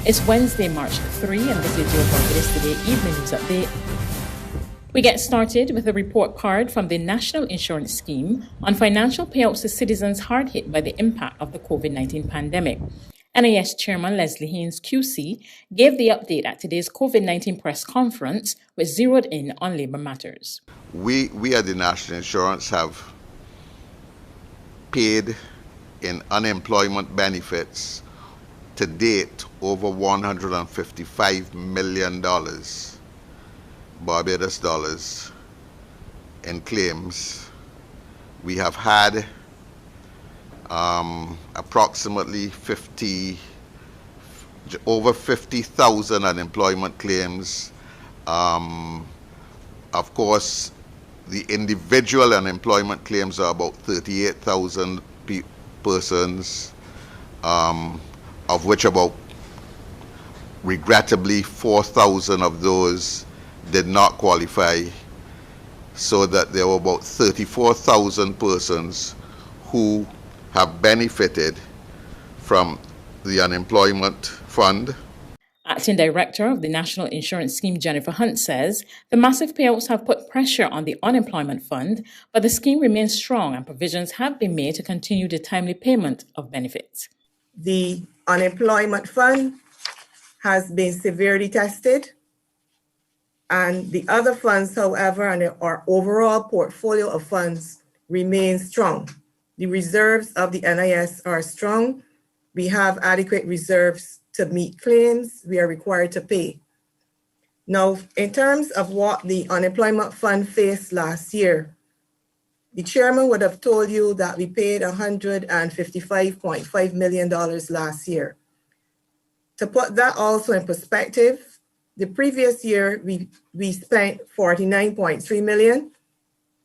It's Wednesday, March 3, and this is your Barbados Today Evening News Update. We get started with a report card from the National Insurance Scheme on financial payouts to citizens hard hit by the impact of the COVID-19 pandemic. NIS Chairman Leslie Haynes QC gave the update at today's COVID-19 press conference, which zeroed in on labour matters. We at the National Insurance have paid in unemployment benefits to date over $155 million Barbados dollars in claims. We have had approximately over 50,000 unemployment claims. Of course, the individual unemployment claims are about 38,000 persons, of which about, regrettably, 4,000 of those did not qualify, so that there were about 34,000 persons who have benefited from the unemployment fund. Acting Director of the National Insurance Scheme, Jennifer Hunt, says the massive payouts have put pressure on the unemployment fund, but the scheme remains strong and provisions have been made to continue the timely payment of benefits. The unemployment fund has been severely tested, and the other funds, however, and our overall portfolio of funds remains strong. The reserves of the NIS are strong. We have adequate reserves to meet claims we are required to pay. Now, in terms of what the unemployment fund faced last year, the chairman would have told you that we paid $155.5 million last year. To put that also in perspective, the previous year we spent $49.3 million.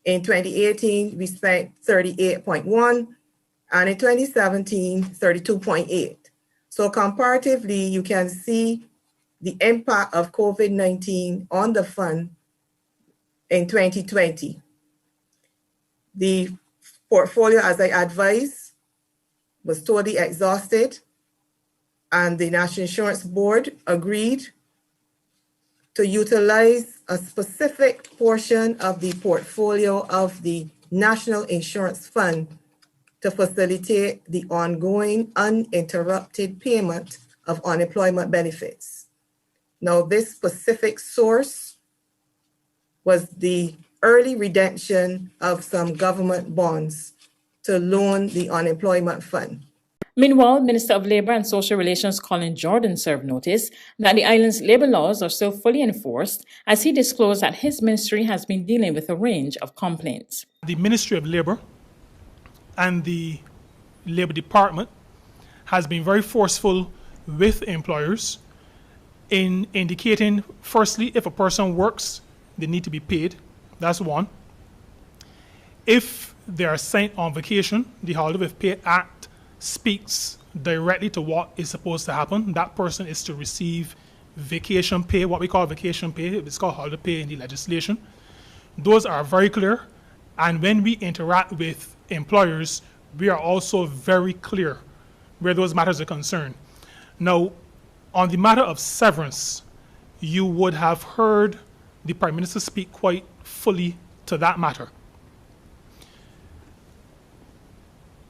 In 2018, we spent $38.1, and in 2017, $32.8. So comparatively, you can see the impact of COVID-19 on the fund in 2020. The portfolio, as I advised, was totally exhausted, and the National Insurance Board agreed to utilize a specific portion of the portfolio of the National Insurance Fund to facilitate the ongoing uninterrupted payment of unemployment benefits. Now, this specific source was the early redemption of some government bonds to loan the unemployment fund. Meanwhile, Minister of Labour and Social Relations Colin Jordan served notice that the island's labour laws are still fully enforced, as he disclosed that his ministry has been dealing with a range of complaints. The Ministry of Labour and the Labour Department has been very forceful with employers in indicating, firstly, if a person works, they need to be paid. That's one. If they are sent on vacation, the Holiday with Pay Act speaks directly to what is supposed to happen. That person is to receive vacation pay, what we call vacation pay. It's called holiday pay in the legislation. Those are very clear. And when we interact with employers, we are also very clear where those matters are concerned. Now, on the matter of severance, you would have heard the Prime Minister speak quite fully to that matter.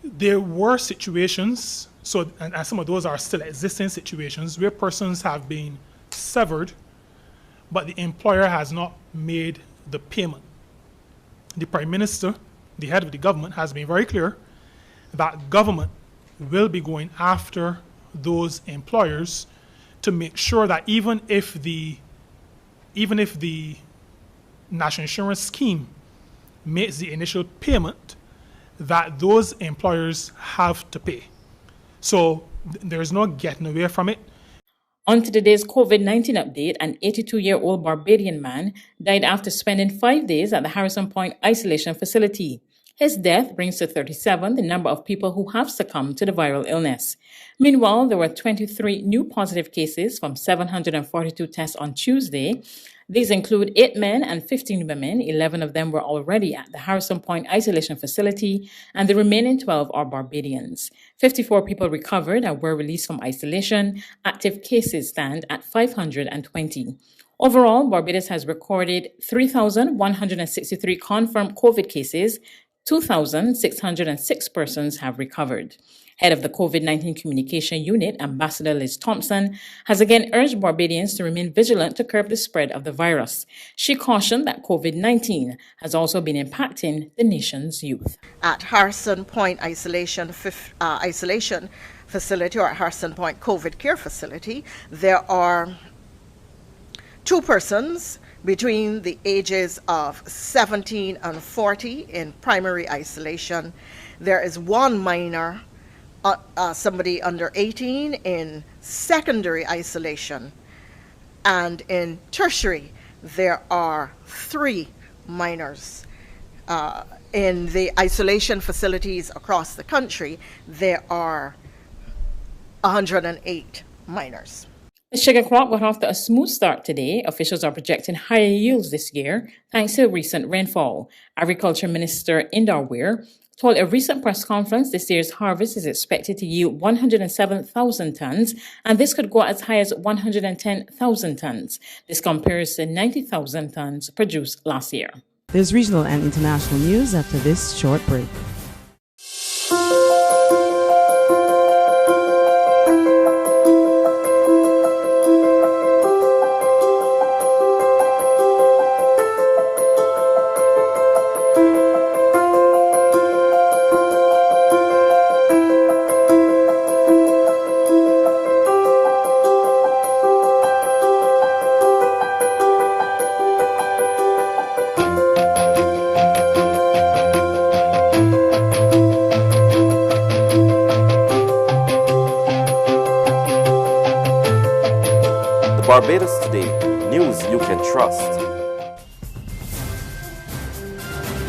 There were situations, and some of those are still existing situations, where persons have been severed, but the employer has not made the payment. The Prime Minister, the head of the government, has been very clear that government will be going after those employers to make sure that even if the National Insurance Scheme makes the initial payment, that those employers have to pay. So there's no getting away from it. On to today's COVID-19 update, an 82-year-old Barbadian man died after spending 5 days at the Harrison Point isolation facility. His death brings to 37 the number of people who have succumbed to the viral illness. Meanwhile, there were 23 new positive cases from 742 tests on Tuesday. These include 8 men and 15 women. 11 of them were already at the Harrison Point Isolation Facility, and the remaining 12 are Barbadians. 54 people recovered and were released from isolation. Active cases stand at 520. Overall, Barbados has recorded 3,163 confirmed COVID cases. 2,606 persons have recovered. Head of the COVID-19 Communication Unit, Ambassador Liz Thompson, has again urged Barbadians to remain vigilant to curb the spread of the virus. She cautioned that COVID-19 has also been impacting the nation's youth. At Harrison Point Isolation Facility, or at Harrison Point COVID Care Facility, there are 2 persons between the ages of 17 and 40 in primary isolation. There is 1 minor, somebody under 18 in secondary isolation. And in tertiary, there are 3 minors. In the isolation facilities across the country, there are 108 minors. The sugar crop got off to a smooth start today. Officials are projecting higher yields this year thanks to recent rainfall. Agriculture Minister Indar Weir told a recent press conference this year's harvest is expected to yield 107,000 tons, and this could go as high as 110,000 tons. This compares to 90,000 tons produced last year. There's regional and international news after this short break. Barbados Today, news you can trust.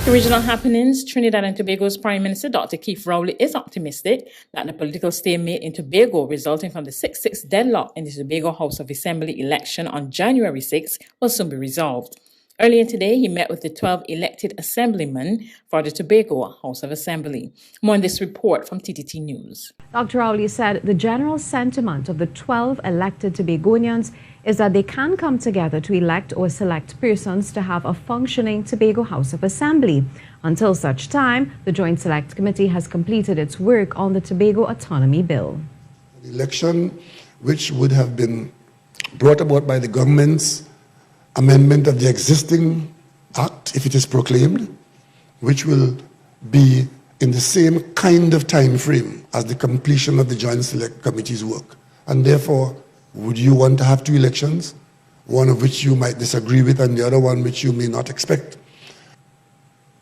To regional happenings, Trinidad and Tobago's Prime Minister Dr. Keith Rowley is optimistic that the political stalemate in Tobago resulting from the 6-6 deadlock in the Tobago House of Assembly election on January 6 will soon be resolved. Earlier today, he met with the 12 elected assemblymen for the Tobago House of Assembly. More on this report from TTT News. Dr. Rowley said the general sentiment of the 12 elected Tobagonians is that they can come together to elect or select persons to have a functioning Tobago House of Assembly. Until such time, the Joint Select Committee has completed its work on the Tobago Autonomy Bill. The election, which would have been brought about by the government's amendment of the existing act, if it is proclaimed, which will be in the same kind of time frame as the completion of the Joint Select Committee's work. And therefore, would you want to have 2 elections, one of which you might disagree with and the other one which you may not expect?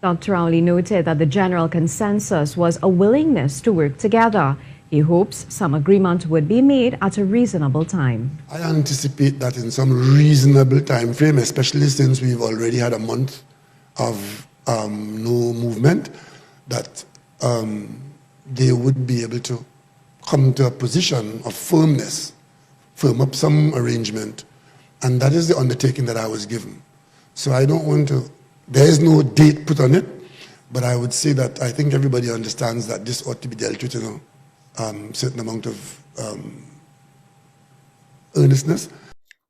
Dr. Rowley noted that the general consensus was a willingness to work together. He hopes some agreement would be made at a reasonable time. I anticipate that in some reasonable time frame, especially since we've already had a month of no movement, that they would be able to come to a position of firmness, firm up some arrangement, and that is the undertaking that I was given. So I don't want to, there is no date put on it, but I would say that I think everybody understands that this ought to be dealt with in a certain amount of earnestness.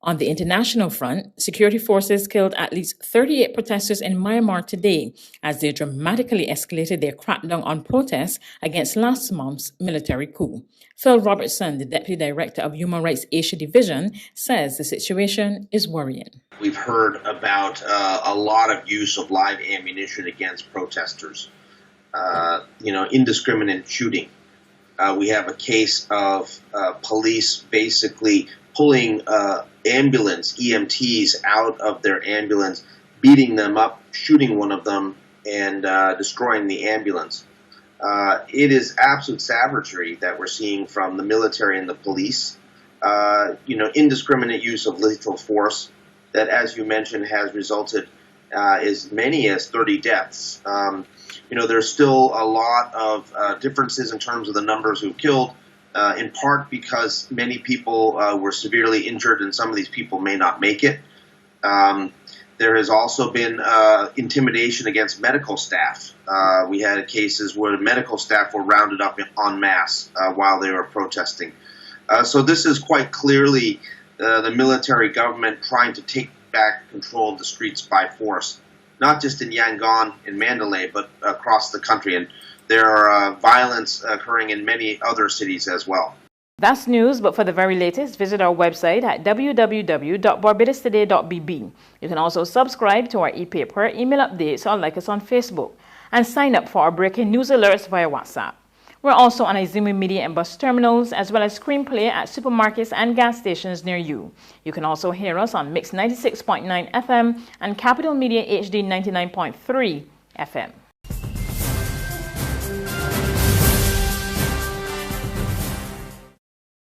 On the international front, security forces killed at least 38 protesters in Myanmar today as they dramatically escalated their crackdown on protests against last month's military coup. Phil Robertson, the Deputy Director of Human Rights Asia Division, says the situation is worrying. We've heard about a lot of use of live ammunition against protesters, indiscriminate shooting. We have a case of police basically pulling ambulance, EMTs, out of their ambulance, beating them up, shooting one of them, and destroying the ambulance. It is absolute savagery that we're seeing from the military and the police. Indiscriminate use of lethal force that, as you mentioned, has resulted as many as 30 deaths. There's still a lot of differences in terms of the numbers who killed, in part because many people were severely injured and some of these people may not make it. There has also been intimidation against medical staff. We had cases where medical staff were rounded up en masse while they were protesting. So this is quite clearly the military government trying to take back control of the streets by force, not just in Yangon and Mandalay, but across the country. And there are violence occurring in many other cities as well. That's news, but for the very latest, visit our website at www.barbadostoday.bb. You can also subscribe to our e-paper, email updates, or like us on Facebook, and sign up for our breaking news alerts via WhatsApp. We're also on Izumi Media and bus terminals, as well as screenplay at supermarkets and gas stations near you. You can also hear us on Mix 96.9 FM and Capital Media HD 99.3 FM.